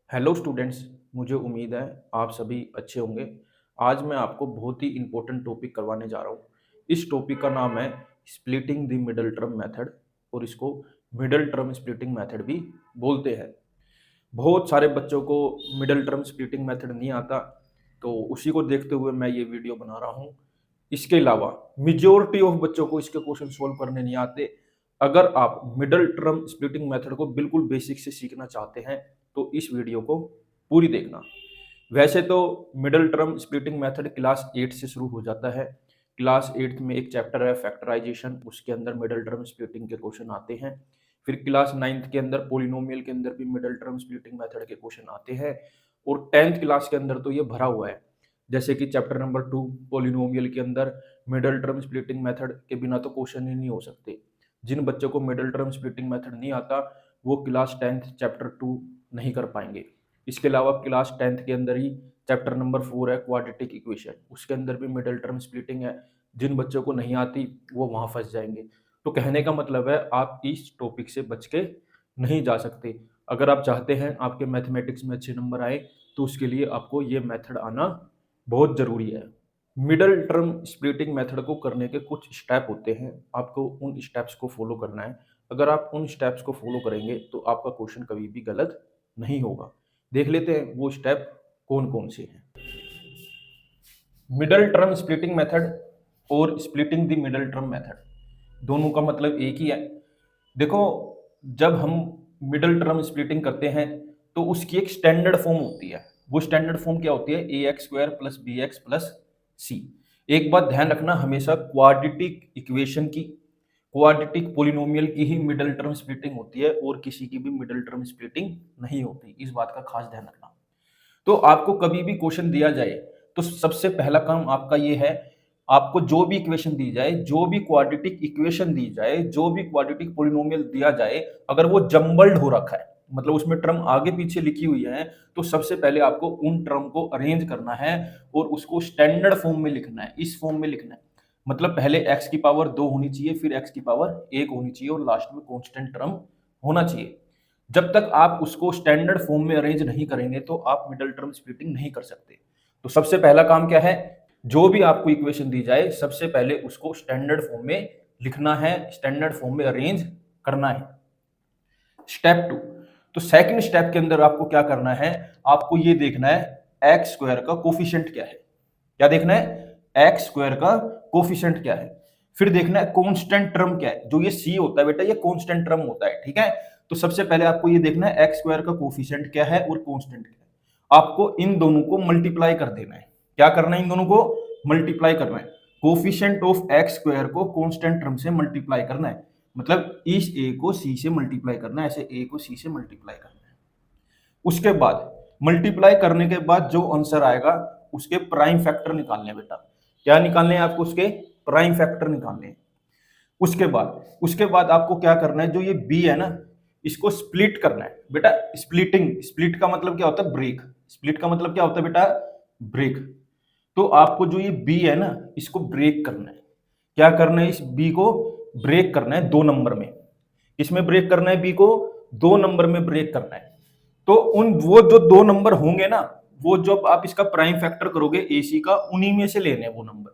Hello students. मुझे उम्मीद है आप सभी अच्छे होंगे। आज मैं आपको बहुत ही इम्पोर्टेंट टॉपिक करवाने जा रहा हूँ। इस टॉपिक का नाम है splitting the middle term method, और इसको मिडल टर्म स्प्लिटिंग मेथड भी बोलते हैं। बहुत सारे बच्चों को मिडल टर्म स्प्लिटिंग मेथड नहीं आता, तो उसी को देखते हुए मैं ये वीडियो बना रहा हूँ। इसके अलावा मेजोरिटी ऑफ बच्चों को इसके क्वेश्चन सोल्व करने नहीं आते। अगर आप मिडल टर्म स्प्लिटिंग मेथड को बिल्कुल बेसिक से सीखना चाहते हैं तो इस वीडियो को पूरी देखना। वैसे तो middle term splitting method class 8 से शुरू हो जाता है। क्लास 8 में एक चैप्टर है फैक्टराइजेशन, उसके अंदर मिडल टर्म स्प्लिटिंग के क्वेश्चन आते हैं। फिर क्लास 9th के अंदर पोलिनोमियल के अंदर भी मिडल टर्म स्प्लिटिंग मेथड के क्वेश्चन आते हैं। और 10th क्लास के अंदर तो ये भरा हुआ है। जैसे कि चैप्टर नंबर 2 पोलिनोमियल के अंदर मिडल टर्म स्प्लिटिंग मेथड के बिना तो क्वेश्चन ही नहीं हो सकते। जिन बच्चों को मिडल टर्म स्प्लिटिंग मेथड नहीं आता वो क्लास 10th चैप्टर 2 नहीं कर पाएंगे। इसके अलावा क्लास 10th के अंदर ही चैप्टर नंबर 4 है क्वाड्रेटिक इक्वेशन, उसके अंदर भी मिडल टर्म स्प्लिटिंग है। जिन बच्चों को नहीं आती वो वहां फंस जाएंगे। तो कहने का मतलब है आप इस टॉपिक से बच के नहीं जा सकते। अगर आप चाहते हैं आपके मैथमेटिक्स में अच्छे नंबर आए तो उसके लिए आपको ये मेथड आना बहुत जरूरी है। मिडल टर्म स्प्लिटिंग मेथड को करने के कुछ स्टेप होते हैं, आपको उन स्टेप्स को फॉलो करना है। अगर आप उन स्टेप्स को फॉलो करेंगे तो आपका क्वेश्चन कभी भी गलत नहीं होगा। देख लेते हैं वो स्टेप कौन कौन से हैं। मिडल टर्म स्प्लिटिंग मेथड और splitting the middle term method दोनों का मतलब एक ही है। देखो, जब हम मिडल टर्म स्प्लिटिंग करते हैं तो उसकी एक स्टैंडर्ड फॉर्म होती है। वो स्टैंडर्ड फॉर्म क्या होती है? A X square plus B X plus C. एक बात ध्यान रखना, हमेशा क्वाड्रेटिक इक्वेशन की, क्वाड्रेटिक पोलिनोमियल की ही मिडल टर्म स्प्लिटिंग होती है और किसी की भी मिडल टर्म स्प्लिटिंग नहीं होती। इस बात का खास ध्यान रखना। तो आपको कभी भी क्वेश्चन दिया जाए तो सबसे पहला काम आपका ये है, आपको जो भी इक्वेशन दी जाए, जो भी क्वाड्रेटिक इक्वेशन दी जाए, जो भी क्वाड्रेटिक पोलिनोमियल दिया जाए, अगर वो जंबल्ड हो रखा है, मतलब उसमें टर्म आगे पीछे लिखी हुई है, तो सबसे पहले आपको उन टर्म को अरेंज करना है और उसको स्टैंडर्ड फॉर्म में लिखना है। इस फॉर्म में लिखना है, मतलब पहले x की पावर 2 होनी चाहिए, फिर x की पावर 1 होनी चाहिए और लास्ट में कांस्टेंट टर्म होना चाहिए। जब तक आप उसको स्टैंडर्ड फॉर्म में अरेंज नहीं करेंगे तो आप मिडल टर्म स्प्लिटिंग नहीं कर सकते। तो सबसे पहला काम क्या है? जो भी आपको इक्वेशन दी जाए सबसे पहले उसको स्टैंडर्ड फॉर्म में लिखना है, स्टैंडर्ड फॉर्म में अरेंज करना है। स्टेप 2, तो सेकंड स्टेप के अंदर आपको क्या करना है? आपको ये देखना है एक्स स्क्वायर का कोफिशिएंट क्या है। क्या देखना है? एक्स स्क्वायर का कोफिशिएंट क्या है। फिर देखना है कांस्टेंट टर्म क्या है। जो ये सी होता है बेटा, ये कांस्टेंट टर्म होता है, ठीक है। तो सबसे पहले आपको ये देखना है एक्स स्क्वायर का कोफिशिएंट क्या है और कांस्टेंट क्या है। आपको इन दोनों को मल्टीप्लाई कर देना है। क्या करना है? इन दोनों को मल्टीप्लाई करना है। कोफिशिएंट ऑफ एक्स स्क्वायर को कांस्टेंट टर्म से मल्टीप्लाई करना है, मतलब इस ए को सी से मल्टीप्लाई करना है, ऐसे ए को सी से मल्टीप्लाई करना है। उसके बाद मल्टीप्लाई करने के बाद जो आंसर आएगा उसके प्राइम फैक्टर निकालने हैं बेटा। क्या निकालने हैं आपको? उसके प्राइम फैक्टर निकालने हैं। उसके बाद आपको क्या करना है? जो ये बी है ना, इसको स्प्लिट करना है बेटा। स्प्लिटिंग, स्प्लिट का मतलब क्या होता है? ब्रेक। स्प्लिट का मतलब क्या होता है बेटा? ब्रेक। तो आपको जो ये बी है ना, इसको ब्रेक करना है। क्या करना है? इस बी को ब्रेक करना है 2 नंबर में। किसमें ब्रेक करना है? बी को 2 नंबर में ब्रेक करना है। तो उन वो जो 2 नंबर होंगे ना, वो जब आप इसका प्राइम फैक्टर करोगे एसी का, उन्हीं में से लेने हैं वो नंबर,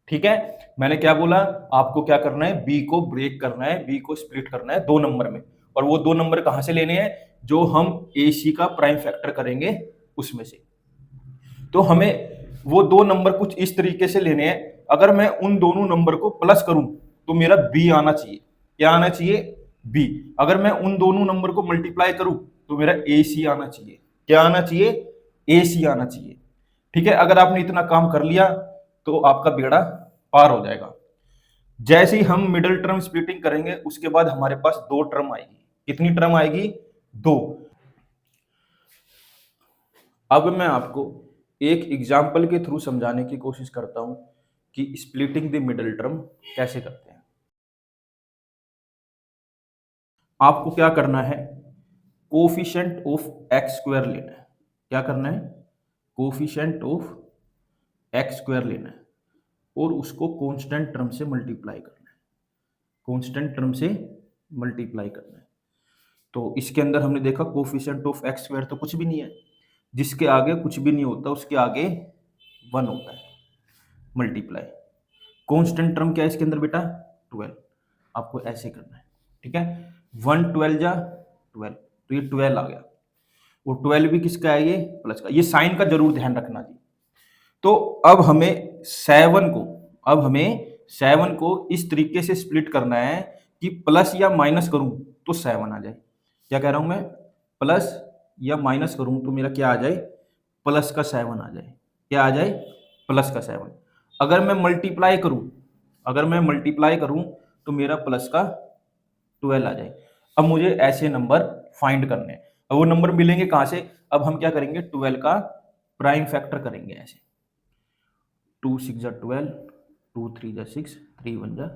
ठीक है। मैंने क्या बोला? आपको क्या करना है? बी को ब्रेक करना है, बी को स्प्लिट करना है 2 नंबर में। और वो 2 नंबर कहां से लेने हैं? जो हम एसी का प्राइम फैक्टर करेंगे उसमें से। तो हमें वो 2 नंबर कुछ इस तरीके से लेने हैं। अगर मैं उन दोनों नंबर को प्लस करूं तो मेरा बी आना चाहिए। क्या आना चाहिए? बी। अगर मैं उन दोनों नंबर को मल्टीप्लाई करूं तो मेरा ए सी आना चाहिए। क्या आना चाहिए? ए सी आना चाहिए, ठीक है। अगर आपने इतना काम कर लिया तो आपका बेड़ा पार हो जाएगा। जैसे ही हम मिडिल टर्म स्प्लिटिंग करेंगे उसके बाद हमारे पास 2 टर्म आएगी। कितनी टर्म आएगी? 2। अब मैं आपको एक एग्जाम्पल के थ्रू समझाने की कोशिश करता हूं कि स्प्लिटिंग द मिडिल टर्म कैसे करते हैं। आपको क्या करना है? कोफिशिएंट ऑफ एक्स स्क्वायर लेना है। क्या करना है? कोफिशिएंट ऑफ एक्स स्क्वायर लेना है और उसको कांस्टेंट टर्म से मल्टीप्लाई करना है। कांस्टेंट टर्म से मल्टीप्लाई करना है। तो इसके अंदर हमने देखा कोफिशिएंट ऑफ एक्स स्क्वायर तो कुछ भी नहीं है, जिसके आगे कुछ भी नहीं होता उसके आगे 1 होता है, मल्टीप्लाई। कांस्टेंट टर्म क्या है इसके अंदर बेटा? 12। आपको ऐसे करना है, ठीक है। 1 12 जा 12, तो ये 12 आ गया। वो 12 भी किसका है? ये प्लस का। ये साइन का जरूर ध्यान रखना जी। तो अब हमें 7 को इस तरीके से स्प्लिट करना है कि प्लस या माइनस करूं तो 7 आ जाए। क्या कह रहा हूं मैं? प्लस या माइनस करूं तो मेरा क्या आ जाए? प्लस का 7 आ जाए। क्या आ जाए? प्लस का 7। अगर मैं मल्टीप्लाई करूं तो मेरा प्लस का 12 आ जाए। अब मुझे ऐसे नंबर फाइंड करने हैं। अब वो नंबर मिलेंगे कहां से? अब हम क्या करेंगे? 12 का प्राइम फैक्टर करेंगे ऐसे। 2 6 जा 12, 2 3 जा 6, 3 1 जा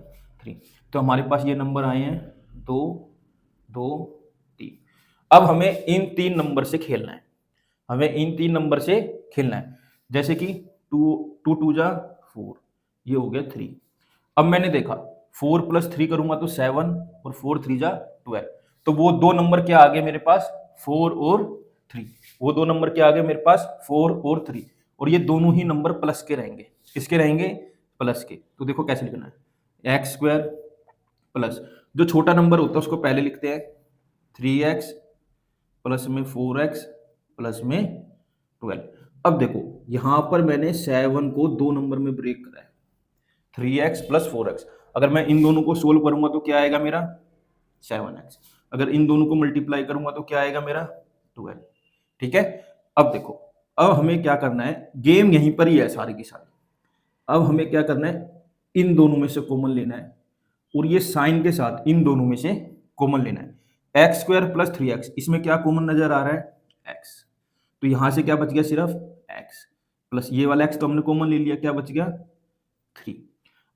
3। तो हमारे पास ये नंबर आए हैं 2 2 3। अब हमें इन 3 नंबर से खेलना है। जैसे कि 2 2 2 जा 4, ये हो गया 3। अब मैंने देखा 4 + 3 करूंगा तो 7 और 4 3 जा 12। तो वो दो नंबर क्या आ गए मेरे पास? 4 और 3। वो दो नंबर क्या आ गए मेरे पास? 4 और 3। और ये दोनों ही नंबर प्लस के रहेंगे। किसके रहेंगे? प्लस के। तो देखो कैसे लिखना है, एक्स स्क्वायर प्लस, जो छोटा नंबर होता है उसको पहले लिखते हैं 3x प्लस में 4x प्लस में 12। अब देखो यहां पर मैंने 7 को दो नंबर में ब्रेक करा है, 3x प्लस 4x। अगर मैं इन दोनों को सोल्व करूंगा तो क्या आएगा मेरा? 7x। अगर इन दोनों को मल्टीप्लाई करूंगा तो क्या आएगा मेरा? 12। ठीक है। अब देखो, अब हमें क्या करना है, गेम यहीं पर ही है सारी की सारी। अब हमें क्या करना है, इन दोनों में से कॉमन लेना है, और ये साइन के साथ इन दोनों में से कॉमन लेना है। एक्स स्क्वायर प्लस 3x, इसमें क्या कॉमन नजर आ रहा है? x। तो यहां से क्या बच गया? सिर्फ x प्लस ये वाला x तो हमने कॉमन ले लिया, क्या बच गया? 3।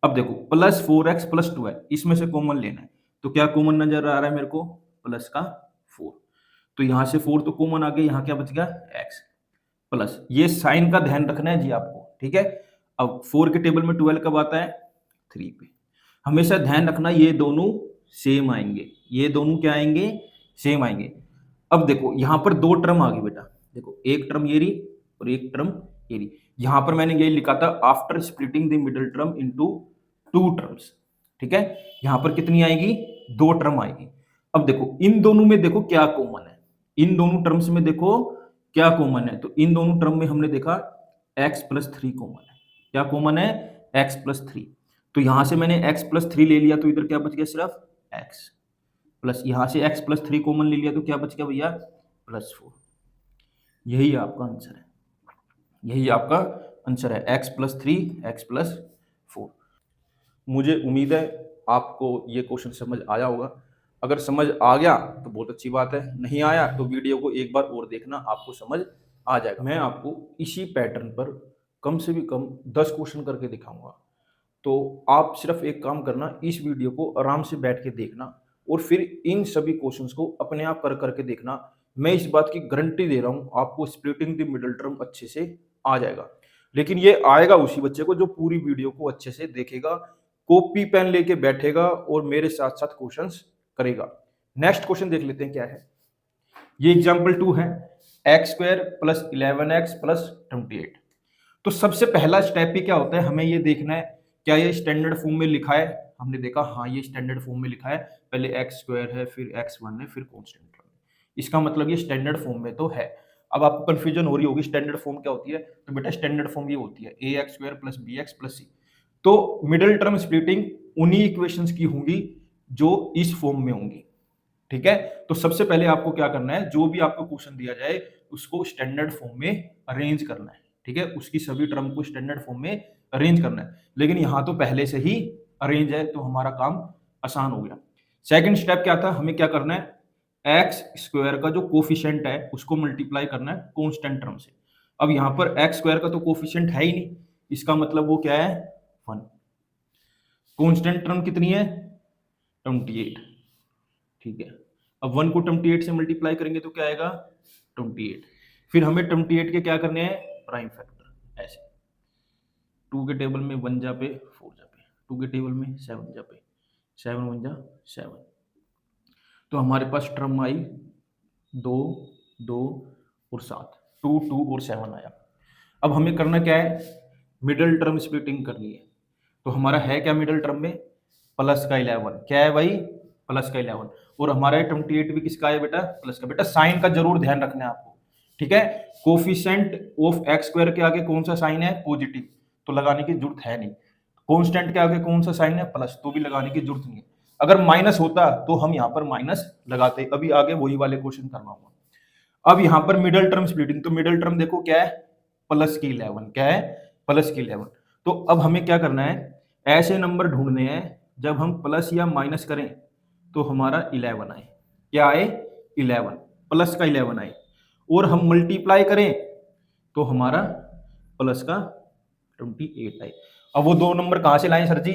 अब देखो प्लस 4x प्लस 2 है, इसमें से कॉमन लेना है, तो क्या कॉमन नजर आ रहा है मेरे को? प्लस का 4। तो यहां से 4 तो कॉमन आ गया, यहां क्या बच गया? x प्लस, ये साइन का ध्यान रखना है जी आपको, ठीक है। अब 4 के टेबल में 12 कब आता है? 3 पे। हमेशा ध्यान रखना ये दोनों सेम आएंगे, ये दोनों क्या आएंगे? सेम आएंगे। अब देखो यहां पर दो टर्म आ गई बेटा, देखो एक टर्म ये रही और एक टर्म ये रही। यहां पर मैंने ये लिखा था after splitting the middle term into 2 terms, ठीक है। यहां पर कितनी आएगी? 2 टर्म आएगी। अब देखो इन दोनों में देखो क्या कॉमन है, इन दोनों टर्म्स में देखो क्या कॉमन है। तो इन दोनों टर्म में हमने देखा x प्लस 3 कॉमन है। क्या कॉमन है? x plus 3। तो यहां से मैंने x प्लस 3 ले लिया, तो इधर क्या बच गया? सिर्फ x प्लस, यहां से x प्लस 3 कॉमन ले लिया तो क्या बच गया भैया? प्लस 4। यही आपका आंसर है, यही आपका आंसर है, x प्लस 3 x प्लस 4। मुझे उम्मीद है आपको ये क्वेश्चन समझ आया होगा। अगर समझ आ गया तो बहुत अच्छी बात है, नहीं आया तो वीडियो को एक बार और देखना, आपको समझ आ जाएगा। मैं आपको इसी पैटर्न पर कम से भी कम 10 क्वेश्चन करके दिखाऊंगा। तो आप सिर्फ एक काम करना, इस वीडियो को आराम से बैठ के देखना और फिर इन सभी क्वेश्चंस को अपने आप कर करके देखना। मैं इस बात की गारंटी दे रहा हूं, आपको स्प्लिटिंग द मिडिल टर्म अच्छे से आ जाएगा। लेकिन ये आएगा उसी बच्चे को जो पूरी वीडियो को अच्छे से देखेगा, कॉपी पेन लेके बैठेगा और मेरे साथ साथ क्वेश्चंस करेगा। नेक्स्ट क्वेश्चन देख लेते हैं क्या है। ये एग्जाम्पल 2 है, x square plus 11x plus 28। तो सबसे पहला स्टेप ही क्या होता है, हमें ये देखना है क्या ये स्टैंडर्ड फॉर्म में लिखा है। हमने देखा हाँ ये स्टैंडर्ड फॉर्म में लिखा है, पहले एक्स स्क्वायर है फिर x1 है फिर कांस्टेंट टर्म, इसका मतलब ये स्टैंडर्ड फॉर्म में तो है। अब आपको कंफ्यूजन हो रही होगी स्टैंडर्ड फॉर्म क्या होती है, तो बेटा स्टैंडर्ड फॉर्म ये होती है ax square plus bx plus c। तो मिडिल टर्म स्प्लिटिंग उन्हीं इक्वेशंस की होंगी जो इस फॉर्म में होंगी, ठीक है। तो सबसे पहले आपको क्या करना है, जो भी आपको क्वेश्चन दिया जाए उसको स्टैंडर्ड फॉर्म में अरेंज करना है, ठीक है। उसकी सभी टर्म को स्टैंडर्ड फॉर्म में अरेंज करना है, लेकिन यहां तो पहले से ही अरेंज है तो हमारा काम आसान हो गया। सेकंड स्टेप क्या था, हमें क्या करना है, एक्स स्क्वायर का जो कोफिशिएंट है उसको मल्टीप्लाई करना है कांस्टेंट टर्म से। अब यहां पर एक्स स्क्वायर का तो कोफिशिएंट है ही नहीं, इसका मतलब वो क्या है? 1। कांस्टेंट टर्म कितनी है? 28, ठीक है। अब 1 को 28 से मल्टीप्लाई करेंगे तो क्या आएगा? 28। फिर हमें 28 के क्या करने हैं? Prime factor. ऐसे 2 के टेबल में 1 जा पे 4 जा पे, 2 के टेबल में 7 जा पे 7 1 जा 7। तो हमारे पास टर्म आई 2, 2 और 7, 2, 2 और 7 आया। अब हमें करना क्या है, मिडल टर्म स्प्लिटिंग करनी है। तो हमारा है क्या मिडल टर्म में, प्लस का 11, क्या है भाई, प्लस का 11, और हमारा 28 भी किसका है बेटा, प्लस का। बेटा साइन का जरूर ध्यान रखना है आपको, ठीक है। कोफिशिएंट ऑफ एक्स स्क्वायर के आगे कौन सा साइन है, पॉजिटिव, तो लगाने की जरूरत है नहीं। कांस्टेंट के आगे कौन सा साइन है, प्लस, तो भी लगाने की जरूरत नहीं है। अगर माइनस होता तो हम यहाँ पर माइनस लगाते, अभी आगे वही वाले क्वेश्चन करवाऊंगा। अब यहाँ पर मिडल टर्म स्प्लिटिंग, तो मिडल टर्म देखो क्या है, प्लस की 11, क्या है, प्लस की 11। तो अब हमें क्या करना है, ऐसे नंबर ढूंढने हैं जब हम प्लस या माइनस करें तो हमारा 11 आए, क्या आए, 11, प्लस का 11 आए, और हम मल्टीप्लाई करें तो हमारा प्लस का 28 आए। अब वो दो नंबर कहां से लाएं सर जी,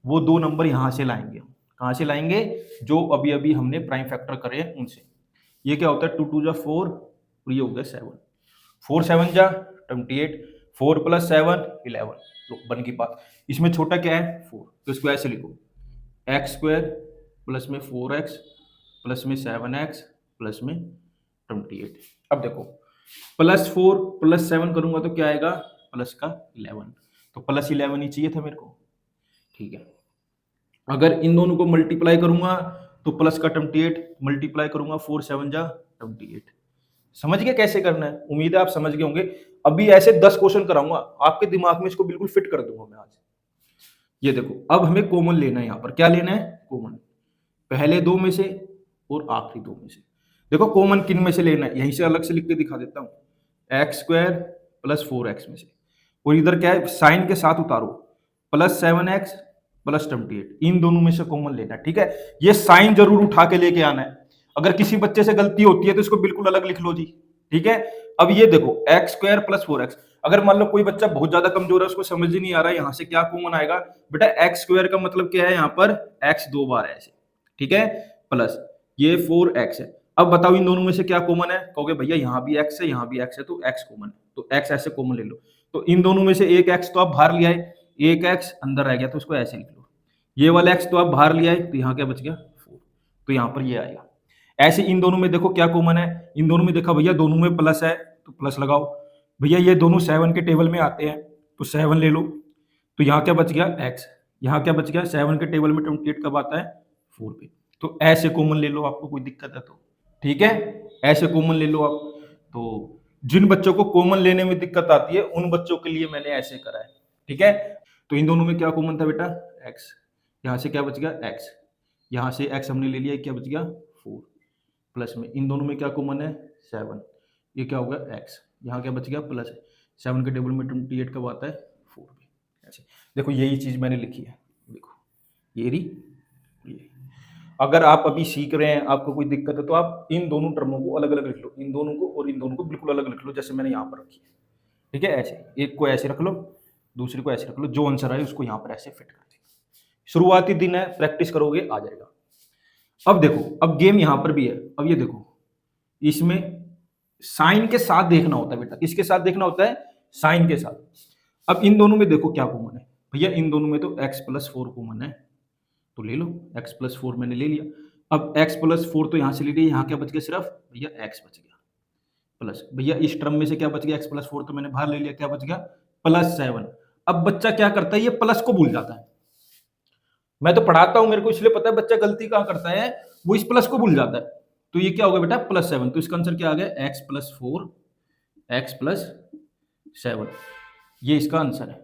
वो दो नंबर यहां से लाएंगे हम, कहां से लाएंगे, जो अभी अभी हमने प्राइम फैक्टर करे हैं उनसे। ये क्या होता है, 2 2 जा 4, और ये हो गया 7, 4 7 जा 28, 4 + 7 11, लो बन की बात। इसमें छोटा क्या है 4, तो इसको ऐसे लिखो, एक्स स्क्वायर प्लस में 4x प्लस में 7x प्लस में 28। अब देखो +4 + 7 करूंगा तो क्या आएगा, प्लस का 11, तो प्लस 11 ही चाहिए था मेरे को, ठीक है। अगर इन दोनों को मल्टीप्लाई करूंगा तो प्लस का 28, मल्टीप्लाई करूंगा 4 7 जा 28। समझ गए कैसे करना है, उम्मीद है आप समझ गए होंगे। अभी ऐसे 10 क्वेश्चन कराऊंगा, आपके दिमाग में इसको बिल्कुल फिट कर दूंगा मैं आज। ये देखो अब हमें कॉमन लेना है, यहाँ पर क्या लेना है, कॉमन, पहले दो में से और आखिरी दो में से। देखो कॉमन किन में से लेना है, यहीं से अलग से लिख के दिखा देता हूं, एक्स स्क्वायर प्लस 4x में से, और इधर क्या है साइन के साथ उतारो, +7x प्लस 28, इन दोनों में से कॉमन लेना है, ठीक है। ये साइन जरूर उठा के लेके आना है, अगर किसी बच्चे से गलती होती है तो इसको बिल्कुल अलग लिख लो जी, ठीक है। अब ये देखो एक्स स्क्वायर प्लस 4x, अगर मान लो कोई बच्चा बहुत ज्यादा कमजोर है, उसको समझ ही नहीं आ रहा है यहाँ से क्या कॉमन आएगा, बेटा एक्स स्क्वायर का मतलब क्या है, यहाँ पर x 2 बार है ऐसे, ठीक है, प्लस ये 4x है। अब बताओ इन दोनों में से क्या कॉमन है, कहोगे भैया यहाँ भी x है यहाँ भी x है, तो x कॉमन है, तो x ऐसे कॉमन ले लो। तो इन दोनों में से एक x तो आप बाहर ले आए, एक x अंदर रह गया, तो उसको ऐसे लिख लो। ये वाला x तो आप बाहर ले आए, तो यहाँ क्या बच गया 4, तो यहाँ पर ये आएगा। ऐसे इन दोनों में देखो क्या कॉमन है, इन दोनों में देखा भैया दोनों में प्लस है तो प्लस लगाओ, भैया ये दोनों 7 के टेबल में आते हैं तो 7 ले लो, तो यहाँ क्या बच गया x, यहाँ क्या बच गया 7 के टेबल में 28 कब आता है 4 पे, तो ऐसे कॉमन ले लो, आपको कोई दिक्कत है तो, ठीक है, ऐसे कॉमन ले लो आप। तो जिन बच्चों को कॉमन लेने में दिक्कत आती है उन बच्चों के लिए मैंने ऐसे करा है, ठीक है। तो इन दोनों में क्या कॉमन था बेटा x, यहाँ से क्या बच गया x, यहाँ से x हमने ले लिया, क्या बच गया 4, प्लस में इन दोनों में क्या कॉमन है 7, ये क्या होगा x, यहाँ क्या बच गया प्लस 7 के टेबल में 28 कब आता है 4 पे, ऐसे देखो यही चीज मैंने लिखी है, देखो ये रही ये। अगर आप अभी सीख रहे हैं, आपको कोई दिक्कत है तो आप इन दोनों टर्मों को अलग अलग लिख लो, इन दोनों को और इन दोनों को बिल्कुल अलग लिख लो, जैसे मैंने यहाँ पर रखी है, ठीक है। ऐसे एक को ऐसे रख लो, दूसरे को ऐसे रख लो, जो आंसर आए उसको यहाँ पर ऐसे फिट कर दे। शुरुआती दिन है, प्रैक्टिस करोगे आ जाएगा। अब देखो अब गेम यहां पर भी है, अब ये देखो इसमें साइन के साथ देखना होता है बेटा, किसके साथ देखना होता है, साइन के साथ। अब इन दोनों में देखो क्या कॉमन है, भैया इन दोनों में तो x + 4 कॉमन है, तो ले लो x + 4 मैंने ले लिया। अब x + 4 तो यहां से ले लिया, यहाँ क्या बच गया सिर्फ भैया x बच गया, प्लस भैया इस टर्म में से क्या बच गया x + 4 तो मैंने बाहर ले लिया, क्या बच गया +7। अब बच्चा क्या करता है, ये प्लस को भूल जाता है, मैं तो पढ़ाता हूं मेरे को इसलिए पता है बच्चा गलती कहां करता है, वो इस प्लस को भूल जाता है। तो ये क्या होगा बेटा +7, तो इसका आंसर क्या आ गया x + 4 x + 7, ये इसका आंसर है।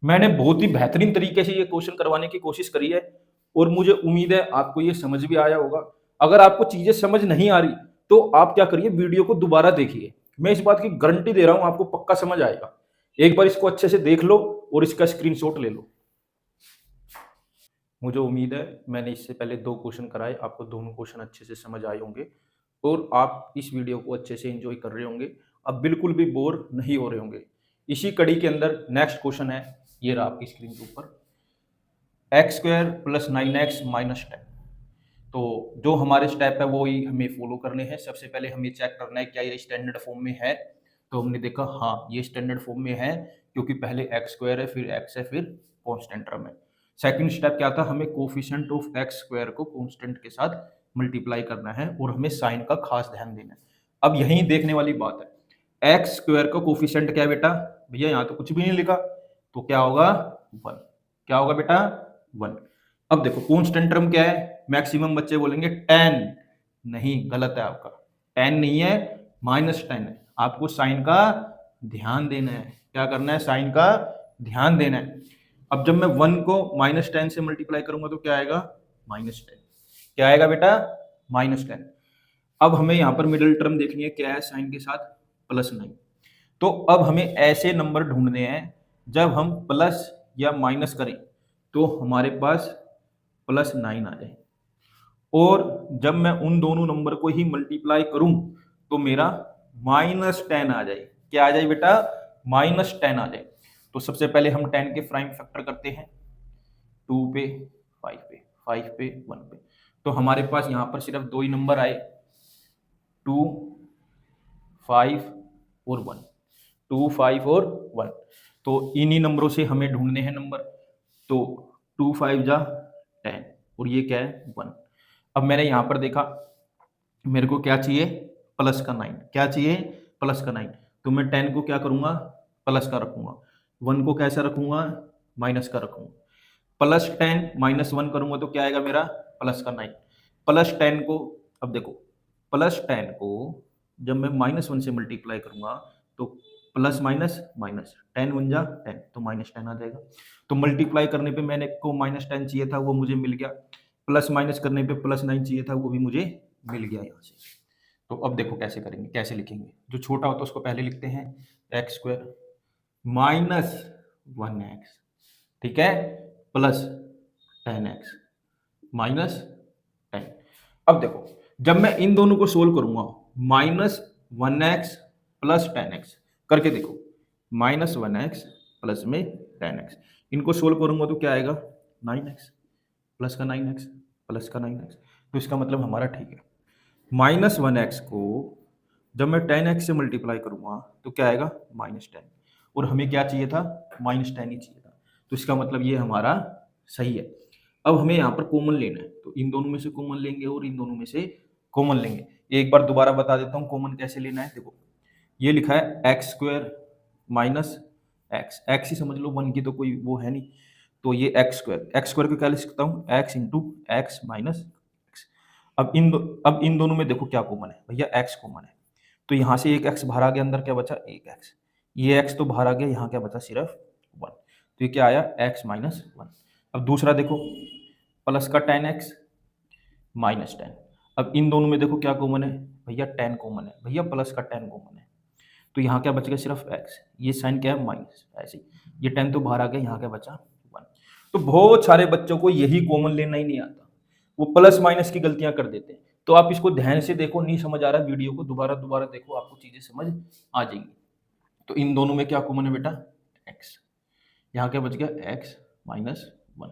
मैंने बहुत ही बेहतरीन तरीके से ये क्वेश्चन करवाने की कोशिश करी है और मुझे उम्मीद है आपको ये समझ भी आया होगा। अगर आपको चीजें समझ नहीं आ रही तो आप क्या करिए, वीडियो को दोबारा देखिए, मैं इस बात की गारंटी दे रहा हूं आपको पक्का समझ आएगा। एक बार इसको अच्छे से देख लो और इसका स्क्रीनशॉट ले लो। मुझे उम्मीद है मैंने इससे पहले 2 क्वेश्चन कराए, आपको दोनों क्वेश्चन अच्छे से समझ आए होंगे और आप इस वीडियो को अच्छे से एंजॉय कर रहे होंगे, अब बिल्कुल भी बोर नहीं हो रहे होंगे। इसी कड़ी के अंदर नेक्स्ट क्वेश्चन है, ये रहा आपकी स्क्रीन के ऊपर, x² + 9x - 10। तो जो हमारे स्टेप है वो ही हमें फॉलो करने हैं। सबसे पहले हमें चेक करना है क्या ये स्टैंडर्ड फॉर्म में है, तो हमने देखा हाँ ये स्टैंडर्ड फॉर्म में है, क्योंकि पहले x² है फिर x है फिर कांस्टेंट टर्म है। सेकंड स्टेप क्या था, हमें कोफिशिएंट ऑफ x² को कांस्टेंट के साथ मल्टीप्लाई करना है और हमें साइन का खास ध्यान देना है। अब यही देखने वाली बात है, एक्स स्क्वायर का कोफिशिएंट क्या है बेटा? भैया यहाँ तो कुछ भी नहीं लिखा, तो क्या होगा? 1। क्या होगा बेटा? 1। अब देखो कांस्टेंट टर्म क्या है? मैक्सिमम बच्चे बोलेंगे 10, नहीं, गलत है आपका, 10 नहीं है, -10 है। आपको साइन का ध्यान देना है। क्या करना है? साइन का ध्यान देना है। अब जब मैं 1 को -10 से मल्टीप्लाई करूंगा तो क्या आएगा? -10। क्या आएगा बेटा? -10। अब हमें यहाँ पर मिडिल टर्म देखनी है, क्या है साइन के साथ? +9। तो अब हमें ऐसे नंबर ढूंढने हैं जब हम प्लस या माइनस करें तो हमारे पास +9 आ जाए, और जब मैं उन दोनों नंबर को ही मल्टीप्लाई करूं तो मेरा -10 आ जाए। क्या आ जाए बेटा? -10 आ जाए। तो सबसे पहले हम 10 के प्राइम फैक्टर करते हैं, 2 पे, 5 पे, 5 पे, 1 पे। तो हमारे पास यहाँ पर सिर्फ दो ही नंबर आए, 2, 5 और 1। 2, 5 और 1। तो इन्हीं नंबरों से हमें ढूंढने हैं नंबर। तो 2 5 जा 10 और ये क्या है? 1। अब मैंने यहाँ पर देखा मेरे को क्या चाहिए? प्लस का 9। क्या चाहिए? प्लस का 9। तो मैं 10 को क्या करूंगा? प्लस का रखूंगा। 1 को कैसा रखूंगा? माइनस का रखूंगा। +10 -1 करूंगा तो क्या आएगा मेरा? प्लस का 9। +10 को, अब देखो, +10 को जब मैं -1 से मल्टीप्लाई करूंगा तो प्लस माइनस माइनस, 10 1 जा 10, तो -10 आ जाएगा। तो मल्टीप्लाई करने पे मैंने को -10 चाहिए था, वो मुझे मिल गया। प्लस माइनस करने पे +9 चाहिए था, वो भी मुझे मिल गया यहाँ से। तो अब देखो कैसे करेंगे, कैसे लिखेंगे। जो छोटा होता है उसको पहले लिखते हैं, x² -1x, ठीक है, प्लस 10x -10। अब देखो जब मैं इन दोनों को सोल्व करूंगा, -1x प्लस 10x करके देखो, -1x प्लस में 10x, इनको सोल्व करूंगा तो क्या आएगा? 9x, प्लस का 9x, प्लस का 9x। तो इसका मतलब हमारा ठीक है। -1x को जब मैं 10x से मल्टीप्लाई करूंगा तो क्या आएगा? -10। और हमें क्या चाहिए था? -10 ही चाहिए था। तो इसका मतलब ये हमारा सही है। अब हमें यहाँ पर कॉमन लेना है, तो इन दोनों में से कॉमन लेंगे और इन दोनों में से कॉमन लेंगे। एक बार दोबारा बता देता हूँ कॉमन कैसे लेना है। देखो ये लिखा है x² -x, x ही समझ लो, 1 की तो कोई वो है नहीं, तो ये x² को क्या लिख सकता हूँ? x into x minus x. अब इन दोनों में देखो क्या कॉमन है भैया? x कॉमन है, तो यहाँ से एक x बाहर आ गया, अंदर क्या बचा? एक x। ये x तो बाहर आ गया, यहाँ क्या बचा? सिर्फ 1। तो ये क्या आया? x -1। अब दूसरा देखो, प्लस का 10x -10। अब इन दोनों में देखो क्या कॉमन है भैया? 10 कॉमन है भैया, प्लस का 10 कॉमन है, तो यहाँ क्या बच गया? सिर्फ x। ये साइन क्या है? माइनस, ऐसे ही ये 10 तो बाहर आ गया, यहाँ क्या बचा? 1। तो बहुत सारे बच्चों को यही कॉमन लेना ही नहीं आता, वो प्लस माइनस की गलतियां कर देते हैं। तो आप इसको ध्यान से देखो, नहीं समझ आ रहा वीडियो को दोबारा दोबारा देखो, आपको चीजें समझ आ जाएंगी। तो इन दोनों में क्या कॉमन है बेटा? x। यहाँ क्या बच गया? x -1।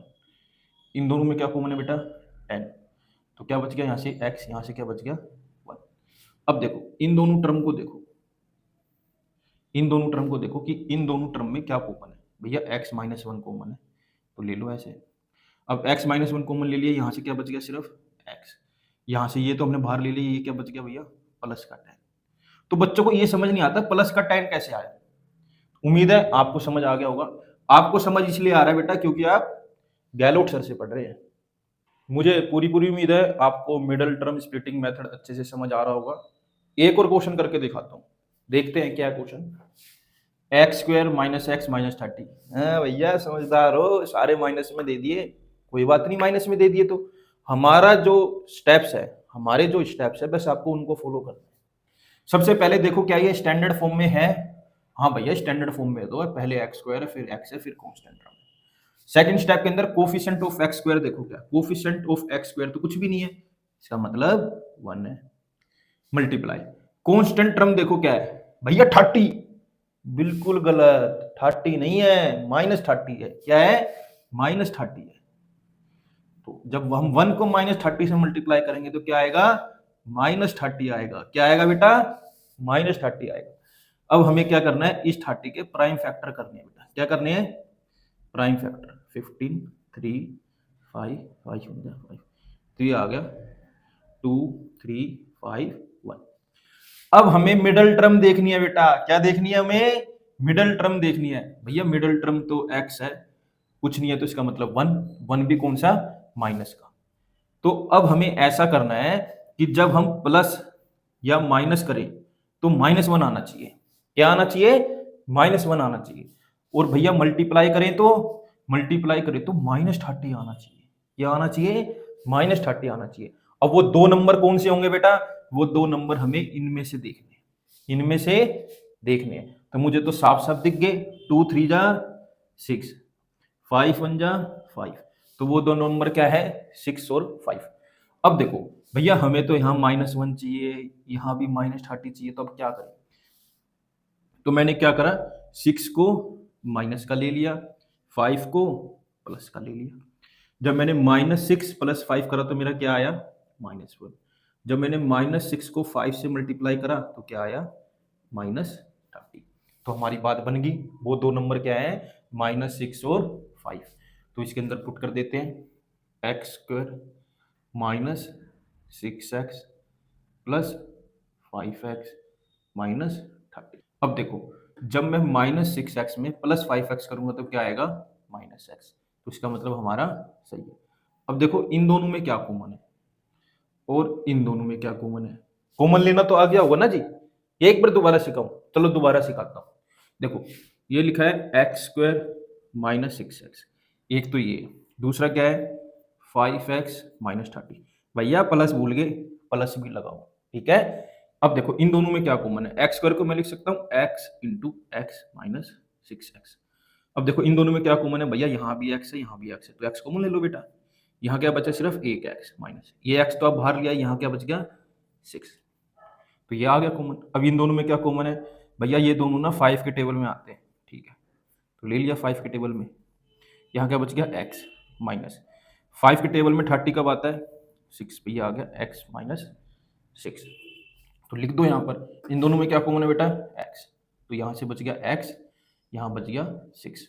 इन दोनों में क्या कॉमन है बेटा? 10। तो क्या बच गया यहाँ से? x, यहाँ से क्या बच गया? 1। अब देखो इन दोनों टर्म को देखो, इन दोनों टर्म को देखो कि इन दोनों टर्म में क्या कॉमन है भैया? x -1 कॉमन है, तो ले लो ऐसे। अब x -1 कॉमन ले लिया, यहाँ से क्या बच गया? सिर्फ x। यहाँ से ये तो हमने बाहर ले लिया, ये क्या बच गया भैया? प्लस का 10। तो बच्चों को ये समझ नहीं आता प्लस का 10 कैसे आया। उम्मीद है आपको समझ आ गया होगा। आपको समझ इसलिए आ रहा है बेटा क्योंकि आप गहलोत सर से पढ़ रहे हैं। मुझे पूरी पूरी उम्मीद है आपको मिडल टर्म स्प्लिटिंग मेथड अच्छे से समझ आ रहा होगा। एक और क्वेश्चन करके दिखाता हूँ, देखते हैं क्या क्वेश्चन। x² -x -30। हाँ भैया समझदार हो, सारे माइनस में दे दिए, कोई बात नहीं, माइनस में दे दिए तो हमारा जो स्टेप्स है, हमारे जो स्टेप्स है, बस आपको उनको फॉलो करना है। सबसे पहले देखो क्या ये स्टैंडर्ड फॉर्म में है? हाँ भैया स्टैंडर्ड फॉर्म में है, तो पहले x² है, फिर x है, फिर कांस्टेंट टर्म। सेकंड स्टेप के अंदर कोफिशिएंट ऑफ x², देखो क्या कोफिशिएंट ऑफ x² तो कुछ भी नहीं है, इसका मतलब 1 है। मल्टीप्लाई कांस्टेंट टर्म देखो क्या है भैया? 30। बिल्कुल गलत, 30 नहीं है, -30 है। क्या है? -30 है। तो जब हम 1 को -30 से मल्टीप्लाई करेंगे तो क्या आएगा? -30 आएगा। क्या आएगा बेटा? -30 आएगा। अब हमें क्या करना है? इस 30 के प्राइम फैक्टर करने हैं बेटा। क्या करने हैं? Prime factor. 15 3 5 5 5, तो ये आ गया 2 3 5 1। अब हमें मिडल टर्म देखनी है बेटा, क्या देखनी है हमें? मिडल टर्म देखनी है। भैया मिडल टर्म तो x है, कुछ नहीं है तो इसका मतलब 1, 1 भी कौन सा? माइनस का। तो अब हमें ऐसा करना है कि जब हम प्लस या माइनस करें तो -1 आना चाहिए। क्या आना चाहिए? -1 आना चाहिए। और भैया मल्टीप्लाई करें तो -30 आना चाहिए। क्या आना चाहिए? -30 आना चाहिए। अब वो दो नंबर कौन से होंगे बेटा? वो दो नंबर हमें इनमें से देखने हैं, इनमें से देखने हैं। तो मुझे तो साफ साफ दिख गए, 2 3 जा 6, 5 1 जा 5। तो वो दो नंबर क्या है? 6 और 5। अब देखो भैया हमें तो यहाँ -1 चाहिए, यहाँ भी -30 चाहिए, तो अब क्या करें? तो मैंने क्या करा, 6 को माइनस का ले लिया, 5 को प्लस का ले लिया। जब मैंने -6 + 5 करा तो मेरा क्या आया? -1। जब मैंने -6 को 5 से मल्टीप्लाई करा तो क्या आया? -30। तो हमारी बात बन गई। वो दो नंबर क्या है? -6 और 5। तो इसके अंदर पुट कर देते हैं, x² - 6x + 5x - 30। अब देखो जब मैं -6x में +5x करूंगा तो क्या आएगा? -x। तो इसका मतलब हमारा सही है। अब देखो इन दोनों में क्या कॉमन है और इन दोनों में क्या कॉमन है? कॉमन लेना तो आ गया होगा ना जी। एक बार दोबारा सिखाऊं? चलो दोबारा सिखाता हूं। देखो ये लिखा है x² - 6x, एक तो ये, दूसरा क्या है? 5x - 30। भैया प्लस भूल गए, प्लस भी लगाओ, ठीक है। अब देखो इन दोनों में क्या कॉमन है? x² को मैं लिख सकता हूँ x × x - 6x। अब देखो इन दोनों में क्या कॉमन है? भैया यहाँ भी x है, यहाँ भी x है, तो x कॉमन ले लो बेटा। यहाँ क्या बचा? सिर्फ एक x माइनस ये x तो अब बाहर लिया, यहाँ क्या बच गया? 6। तो ये आ गया कॉमन। अब इन दोनों में क्या कॉमन है? भैया ये दोनों ना 5 के टेबल में आते हैं, ठीक है, तो ले लिया 5 के टेबल में। यहाँ क्या बच गया? x माइनस 5 के टेबल में 30 कब आता है? 6 पे, ये आ गया x - 6। तो लिख दो यहाँ पर, इन दोनों में क्या कॉमन है बेटा? x। तो यहाँ से बच गया x, यहाँ बच गया 6,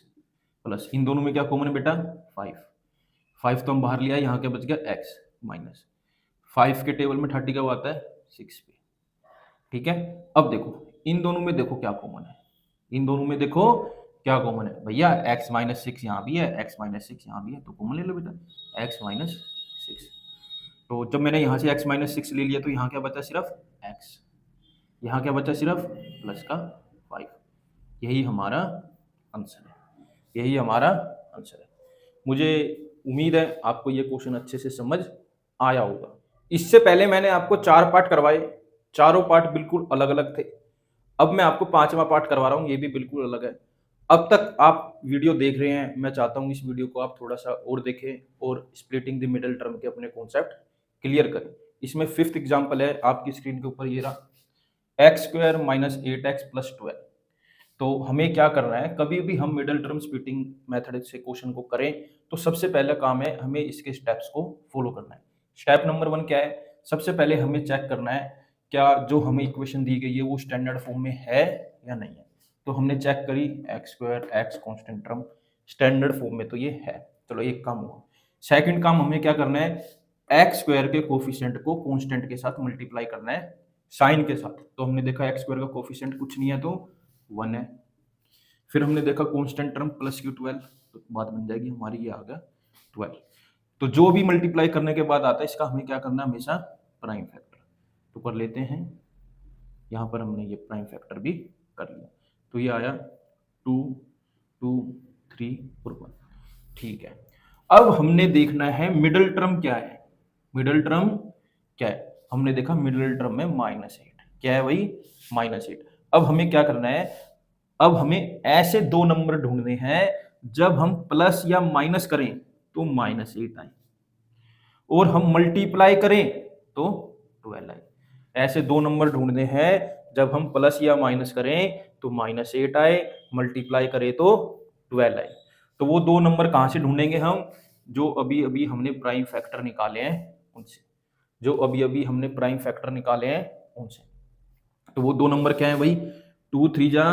प्लस इन दोनों में क्या कॉमन है बेटा? 5। 5 तो हम बाहर लिया, यहाँ क्या बच गया? x माइनस 5 के टेबल में 30 कब आता है? 6 पे, ठीक है। अब देखो इन दोनों में देखो क्या कॉमन है, इन दोनों में देखो क्या कॉमन है? भैया x - 6 यहाँ भी है, x - 6 यहाँ भी है, तो कॉमन ले लो बेटा, x - 6। तो जब मैंने यहाँ से x - 6 ले लिया तो यहाँ क्या बचा? सिर्फ x। यहाँ क्या बचा? सिर्फ प्लस का 5। यही हमारा आंसर है, यही हमारा आंसर है। मुझे उम्मीद है आपको ये क्वेश्चन अच्छे से समझ आया होगा। इससे पहले मैंने आपको 4 पार्ट करवाए, चारों पार्ट बिल्कुल अलग अलग थे। अब मैं आपको 5वां पार्ट करवा रहा हूँ, ये भी बिल्कुल अलग है। अब तक आप वीडियो देख रहे हैं, मैं चाहता हूँ इस वीडियो को आप थोड़ा सा और देखें और स्प्लिटिंग द मिडल टर्म के अपने कॉन्सेप्ट क्लियर करें। इसमें 5th एग्जाम्पल है आपकी स्क्रीन के ऊपर, ये रहा, x² - 8x + 12। तो हमें क्या करना है, कभी भी हम मिडल टर्म स्प्लिटिंग मेथड से क्वेश्चन को करें तो सबसे पहला काम है हमें इसके स्टेप्स को फॉलो करना है। स्टेप नंबर 1 क्या है? सबसे पहले हमें चेक करना है क्या जो हमें इक्वेशन दी गई है वो स्टैंडर्ड फॉर्म में है या नहीं है। तो हमने चेक करी, x² x constant term standard form में, तो ये है। चलो एक काम हुआ। सेकंड काम हमें क्या करना है, x² के कोफिशिएंट को कांस्टेंट के साथ मल्टीप्लाई करना है, साइन के साथ। तो हमने देखा x² का कोफिशिएंट कुछ नहीं है तो 1 है। फिर हमने देखा कांस्टेंट टर्म +q12, तो बात बन जाएगी हमारी, ये आ गया 12। तो जो भी मल्टीप्लाई करने के बाद आता है इसका हमें क्या करना है? हमेशा प्राइम फैक्टर। तो कर लेते हैं, यहाँ पर हमने ये प्राइम फैक्टर भी कर लिया, तो ये आया 2 2 3 और 1, ठीक है। अब हमने देखना है मिडल टर्म क्या है। मिडल टर्म क्या है? हमने देखा मिडल टर्म में -8 क्या है भाई? -8। अब हमें क्या करना है, अब हमें ऐसे दो नंबर ढूंढने हैं जब हम प्लस या माइनस करें तो -8 आए और हम मल्टीप्लाई करें तो 12 आए। ऐसे दो नंबर ढूंढने हैं जब हम प्लस या माइनस करें तो -8 आए, मल्टीप्लाई करें तो 12 आए। तो वो दो नंबर कहां से ढूंढेंगे हम? जो अभी अभी हमने प्राइम फैक्टर निकाले हैं उनसे, जो अभी अभी हमने प्राइम फैक्टर निकाले हैं उनसे। तो वो दो नंबर क्या है भाई? 2 3 जा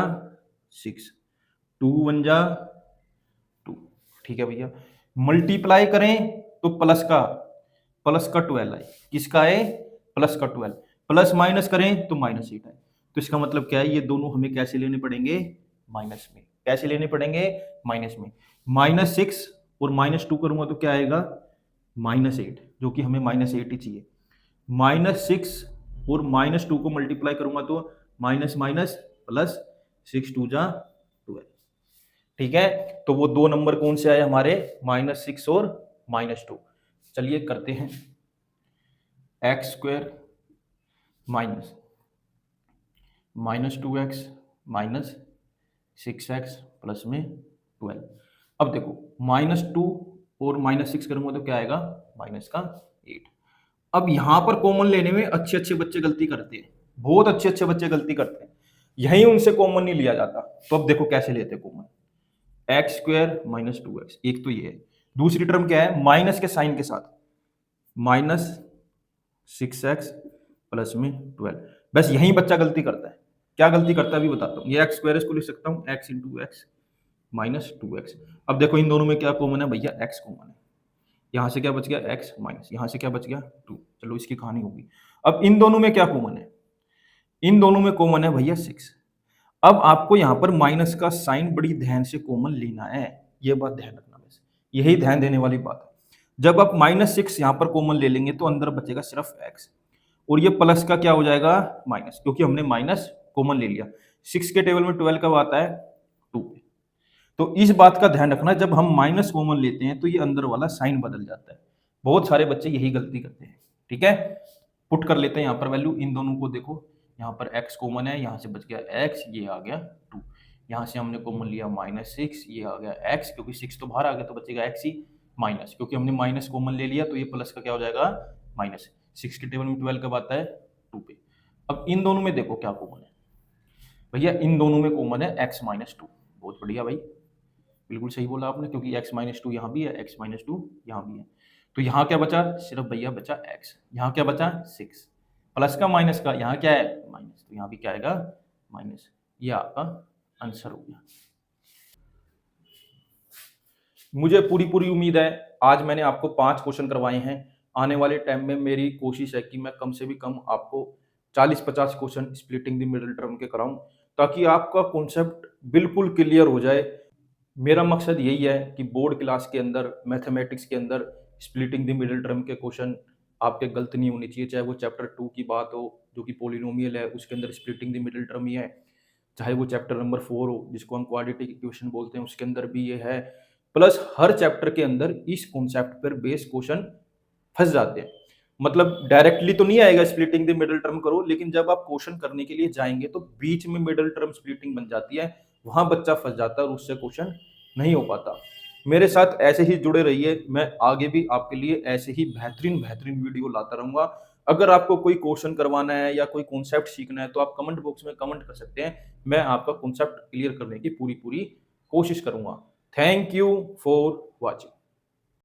6, 2 1 जा 2, ठीक है भैया। मल्टीप्लाई करें तो प्लस का 12 आए, किसका है? प्लस का 12, प्लस माइनस करें तो -8 है। तो इसका मतलब क्या है, ये दोनों हमें कैसे लेने पड़ेंगे, माइनस में। कैसे लेने पड़ेंगे, माइनस में। -6 और -2 करूंगा तो क्या आएगा, -8, जो कि हमें -8 ही चाहिए। -6 और -2 को मल्टीप्लाई करूंगा तो माइनस माइनस प्लस, 6 2 जा 12। ठीक है, तो वो दो नंबर कौन से आए हमारे, -6 और -2। चलिए करते हैं। x² -2x -6x प्लस में 12। अब देखो -2 और -6 करूंगा तो क्या आएगा, -8। अब यहां पर कॉमन लेने में अच्छे अच्छे बच्चे गलती करते हैं, बहुत अच्छे अच्छे बच्चे गलती करते हैं, यही उनसे कॉमन नहीं लिया जाता। तो अब देखो कैसे लेते हैं कॉमन, x² -2x, एक तो ये है। दूसरी टर्म क्या है, माइनस के साइन के साथ, -6x प्लस में 12। बस यही बच्चा गलती करता है। क्या गलती करता है अभी बताता हूँ। ये x² इसको लिख सकता हूँ x into x minus 2x। अब देखो इन दोनों में क्या कॉमन है भैया, x कॉमन है। यहाँ से क्या बच गया, x माइनस, यहाँ से क्या बच गया 2। चलो इसकी कहानी होगी। अब इन दोनों में क्या कॉमन है, इन दोनों में कॉमन है भैया 6। अब आपको यहाँ पर माइनस का साइन बड़ी ध्यान से कॉमन लेना है, ये बात ध्यान रखना, बस यही ध्यान देने वाली बात है। जब आप -6 यहाँ पर कॉमन ले लेंगे तो अंदर बचेगा सिर्फ x, और ये प्लस का क्या हो जाएगा, माइनस, क्योंकि हमने माइनस कॉमन ले लिया। 6 के टेबल में 12 कब आता है, 2 पे। तो इस बात का ध्यान रखना, जब हम माइनस कॉमन लेते हैं तो ये अंदर वाला साइन बदल जाता है। बहुत सारे बच्चे यही गलती करते हैं। ठीक है, पुट कर लेते हैं यहाँ पर वैल्यू, इन दोनों को देखो, यहाँ पर x कॉमन है, यहाँ से बच गया x, ये आ गया 2। यहाँ से हमने कॉमन लिया -6, ये आ गया x, क्योंकि 6 तो बाहर आ गया तो बचेगा x ही, माइनस, क्योंकि हमने माइनस कॉमन ले लिया तो ये प्लस का क्या हो जाएगा, माइनस। 6 के टेबल में 12 कब आता है, 2 पे। अब इन दोनों में देखो क्या कॉमन है भैया, इन दोनों में कॉमन है x -2। बहुत बढ़िया भाई, बिल्कुल सही बोला आपने, क्योंकि x -2 यहाँ भी है, x -2 यहाँ भी है। तो यहाँ क्या बचा, सिर्फ भैया बचा x। यहाँ क्या बचा, 6, प्लस का माइनस का, यहाँ क्या है, माइनस, तो यहाँ भी क्या आएगा, माइनस। ये आपका आंसर हो गया। मुझे पूरी पूरी उम्मीद है, आज मैंने आपको 5 क्वेश्चन करवाए हैं। आने वाले टाइम में मेरी कोशिश है कि मैं कम से भी कम आपको 40-50 question splitting the middle term के कराऊं, ताकि आपका कॉन्सेप्ट बिल्कुल क्लियर हो जाए। मेरा मकसद यही है कि बोर्ड क्लास के अंदर, मैथमेटिक्स के अंदर स्प्लिटिंग द मिडिल टर्म के क्वेश्चन आपके गलत नहीं होने चाहिए। चाहे वो चैप्टर 2 की बात हो, जो कि पॉलिनोमियल है, उसके अंदर स्प्लिटिंग द मिडिल टर्म ही है। चाहे वो चैप्टर नंबर 4 हो, जिसको हम क्वाड्रेटिक इक्वेशन बोलते हैं, उसके अंदर भी ये है। प्लस हर चैप्टर के अंदर इस कॉन्सेप्ट पर बेस क्वेश्चन फंस जाते हैं। मतलब डायरेक्टली तो नहीं आएगा स्प्लिटिंग द मिडिल टर्म करो, लेकिन जब आप क्वेश्चन करने के लिए जाएंगे तो बीच में मिडिल टर्म स्प्लिटिंग बन जाती है, वहां बच्चा फंस जाता है और उससे क्वेश्चन नहीं हो पाता। मेरे साथ ऐसे ही जुड़े रहिए, मैं आगे भी आपके लिए ऐसे ही बेहतरीन बेहतरीन वीडियो लाता रहूंगा। अगर आपको कोई क्वेश्चन करवाना है या कोई कॉन्सेप्ट सीखना है तो आप कमेंट बॉक्स में कमेंट कर सकते हैं, मैं आपका कॉन्सेप्ट क्लियर करने की पूरी पूरी कोशिश करूंगा। Thank you for watching.